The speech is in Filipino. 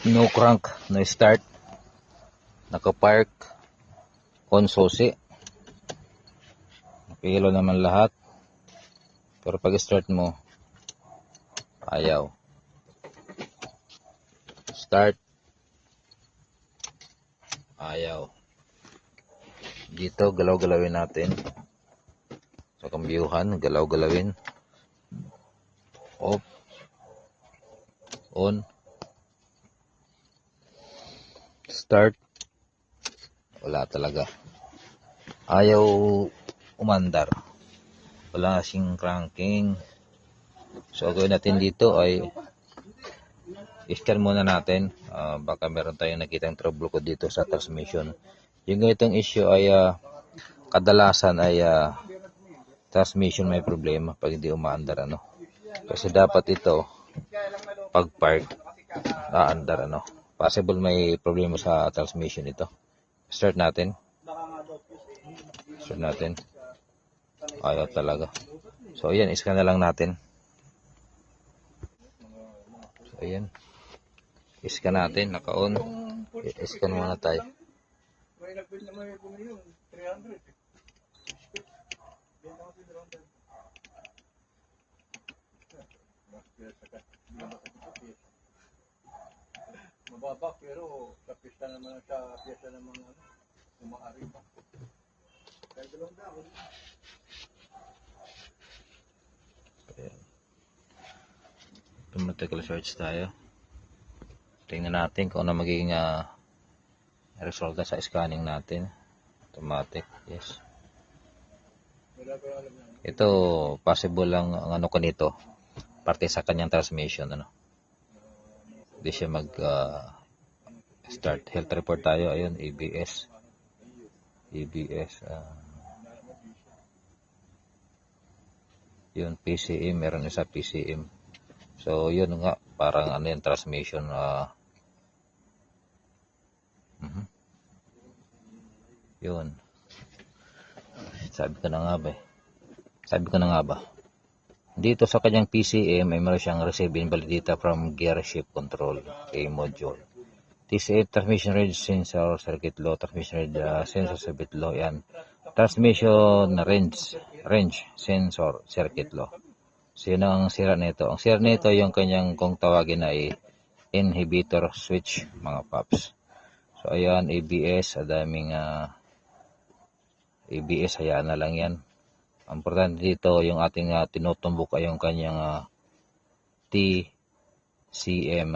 No crank, no start. Naka-park. On susi. Nakihilo naman lahat. Pero pag start mo, ayaw. Start. Ayaw. Dito, galaw-galawin natin. Sa kambyuhan, galaw-galawin. Off. On. Start. Wala talaga. Ayaw umandar. Wala sing cranking. So, gawin natin dito ay i-scan muna natin. Baka meron tayong nakitang trouble ko dito sa transmission. Yung ganitong issue ay kadalasan ay transmission may problema pag hindi umaandar, ano. Kasi dapat ito pag park aandar, ano. Possible may problema sa transmission ito. Start natin. Ayaw talaga. So ayan, iscan na lang natin. So ayan, iscan natin, naka-on. Iscan muna tayo. Mababa pero sa pista naman, sa piyesa naman umaari pa. Kaya dalawang dahon. Automatic search tayo. Tingnan natin kung ano magiging resulta sa scanning natin. Automatic, yes. Ito possible lang ang ano ko nito, parte sa kanyang transmission, ano. Hindi siya mag start. Health report tayo. Ayun, ABS. Yun, PCM, meron isa PCM. So yun nga, parang ano yung transmission. Yun, sabi ko na nga ba dito sa kanyang PCM ay meron siyang receive invalid data from gear shift control module. TCA transmission range sensor circuit law, transmission range sensor circuit law. Yan, transmission range sensor circuit law. So yun ang sira nito. Ang sira nito yung kanyang, kung tawagin ay inhibitor switch, mga paps. So ayan, ABS, adaming ABS, hayaan na lang yan. Ang importante dito, yung ating tinutumbok ay yung kanyang TCM